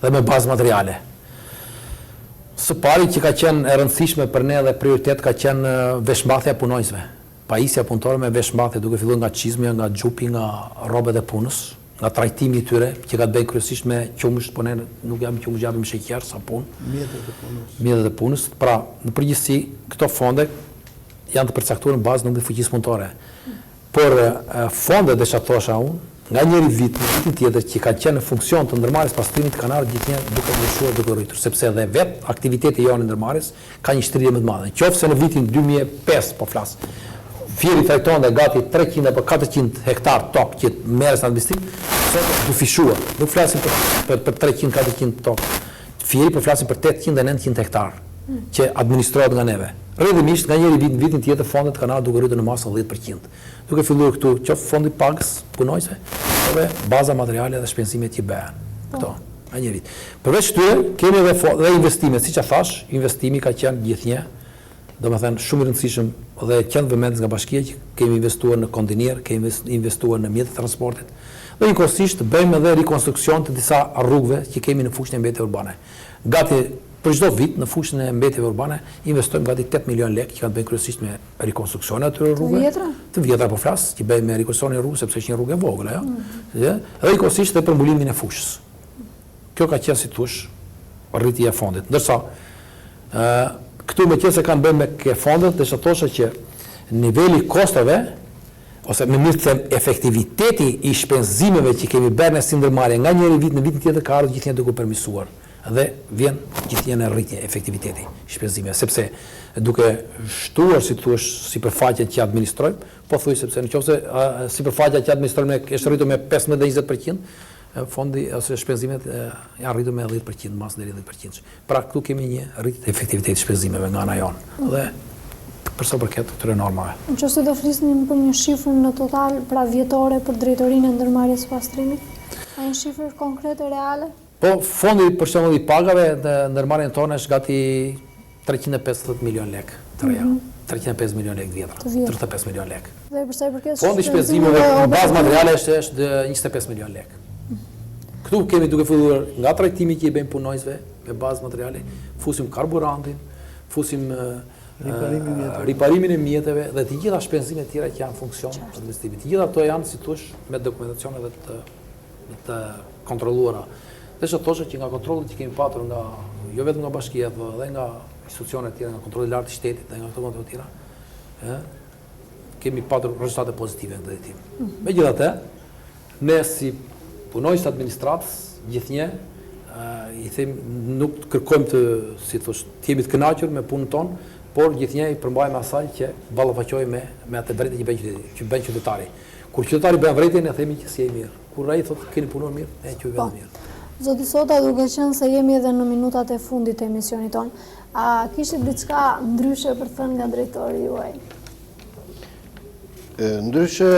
dhe me bazë materiale. Së pari që ka qenë e rëndësishme për ne dhe prioritet ka qenë veshmbathja e punonjësve. Pajisja punëtore me veshmbathje, duke filluar nga çizmja, nga xhupi, nga rrobat e punës, nga trajtimi i tyre, që ka të bëjë kryesisht me qumësht, po ne nuk jam qumësht japim sheqer, sapun, mjetet e punës. Pra, në përgjithësi, këto fonde janë të përcaktuar në bazë numrit të fuqisë punëtore. Por fondet, dhe çfarë thosha unë, nga njëri vit në vitin tjetër që ka qenë në funksion të ndërmarrjes pastrimit kanë ardhur gjithnjë duke ndryshuar, duke rritur, sepse edhe vet aktiviteti jonë i ndërmarrjes ka një shtrirje më të madhe. Qofse në vitin 2005 po flas, Fieri trajton dhe gati 300 apo 400 hektar tokë që merres në administrim, sot është dufishuar. Nuk flasim për 300-400 tokë. Fieri po flasim për 800-900 hektar që administrohet nga neve. Rrjedhimisht nga njëri vit në vitin tjetër fondet kanë ardhur duke rritur në masë 10%. Duke filluar këtu qoftë fondi pagës punojësve, edhe baza materiale dhe shpenzimet që bëhen. Këto, nga një vit. Përveç këtyre kemi edhe investime, siç e thash, investimi ka qenë gjithnjë, domethënë shumë i rëndësishëm dhe qenë vëmendjes nga bashkia që kemi investuar në kondinier, kemi investuar në mjetet e transportit. Dhe njëkohësisht bëjmë edhe rekonstruksion të disa rrugëve që kemi në fushën e mbetjeve urbane. Gati për çdo vit në fushën e mbetjeve urbane investojmë gati 8 milion lekë që kanë bënë kryesisht me rikonstruksione atyre rrugëve. Të vjetra po flas, që bëjmë me rikonstruksionin e rrugës sepse është një rrugë e vogël ajo. Dhe rikonstruisht edhe për mbulimin e fushës. Kjo ka qenë si thush rritja e fondit. Ndërsa këtu me qenë se kanë bënë me ke fondet, dhe që thoshe që niveli kostove, ose me mirë të them efektiviteti i shpenzimeve që kemi bërë në si ndërmarrje nga njëri vit në vitin tjetër ka ardhur gjithnjë duke permisuar dhe vjen gjithnjë në rritje efektiviteti i shpenzimeve, sepse duke shtuar si thuaç sipërfaqen që administrojmë, po thuaj sepse nëse sipërfaqja që administrojmë është rritur me 15-20%, fondi ose shpenzimet janë rritur me 10%, mas deri 10%. Pra këtu kemi një rritje të efektivitetit shpenzimeve nga ana jonë. Dhe përsa përket këtyre normave. Nëse do flisnim për një shifër në total, pra vjetore për drejtorinë e ndërmarrjes së pastrimit, a një shifër konkrete reale? Po fondi për shembull i pagave në ndërmarrjen tonë është gati 350 milion lekë të reja. 350 milion lekë vjetra. 35 milion lekë. Dhe përsa i përket fondi shpenzimeve në bazë materiale është 25 milion lekë. Këtu kemi duke filluar nga trajtimi që i bëjmë punonjësve me bazë materiale, fusim karburantin, fusim riparimin e mjeteve dhe të gjitha shpenzimet tjera që janë funksion administrativ. Të gjitha ato janë si thush me dokumentacione dhe të kontrolluara. Dhe që thoshe që nga kontrollet që kemi patur nga, jo vetëm nga bashkia, dhe nga institucionet tjera, nga kontrollet lartë i shtetit dhe nga këto kontrollet tjera, kemi patur rezultate pozitive në drejtim. Megjithatë, ne si punonjës të administratës, gjithnjë, i them, nuk kërkojmë të, si thosh, të jemi të kënaqur me punën tonë, por gjithnjë i përmbajmë asaj që ballafaqojmë me atë vërtetë që bën qytetari. Kur qytetari bën vërtetën, ne themi që si e mirë. Kur ai thotë keni punuar mirë, ne quajmë vetëm mirë. Zoti Sota, duke qenë se jemi edhe në minutat e fundit të emisionit tonë, a kishit diçka ndryshe për thënë nga drejtori juaj? Ndryshe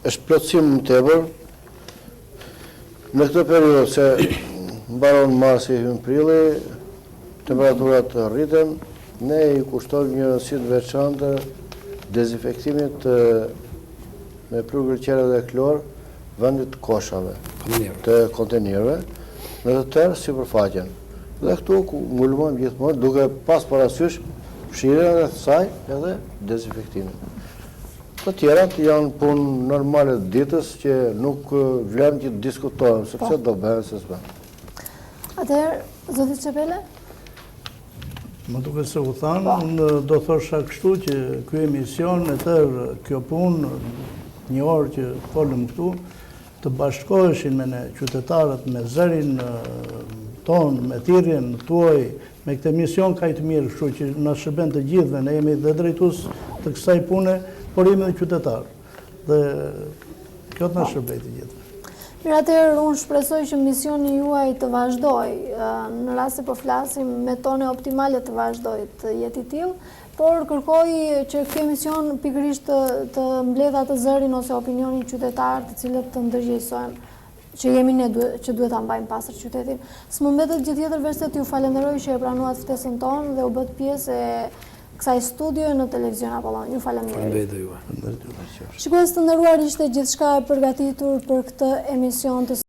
është plotësim më tepër. Në këtë periudhë se mbaron marsi e hyn prilli, temperaturat rriten, ne i kushtojmë një rëndësi të veçantë dezinfektimit me plugërqere dhe klor vendit të koshave, të kontenerëve, në të tërë sipërfaqen. Dhe këtu ngulmojmë gjithmonë duke pas parasysh fshirjen e saj edhe dezinfektimin. Të tjerat janë punë normale të ditës që nuk vlen që të diskutojmë, sepse do bëhen se s'bën. Atëherë, zoti Çepele? Më duke se u thanë, unë do thosha kështu që ky emision e tërë kjo punë, një orë që folëm këtu, të bashkoheshin me ne qytetarët, me zërin tonë, me thirrjen tuaj, me këtë mision kaq të mirë, kështu që na shërben të gjithëve, ne jemi dhe drejtues të kësaj pune, por jemi dhe qytetarë. Dhe kjo të na shërbej të gjithëve. Mirë, atëherë unë shpresoj që misioni juaj të vazhdoj, në rast se po flasim me tone optimale të vazhdoj të jetë i tillë, por kërkoj që ky emision pikërisht të mbledh atë zërin ose opinionin qytetar, të cilët të ndërgjegjësojmë që jemi ne që duhet ta mbajmë pastër qytetin. S'më mbetet gjë tjetër veç se t'ju falenderoj që e pranuat ftesën tonë dhe u bët pjesë e kësaj studioje në televizion Apollon. Ju falenderoj. Faleminderit juve. Shikues të nderuar, ishte gjithçka e përgatitur për këtë emision të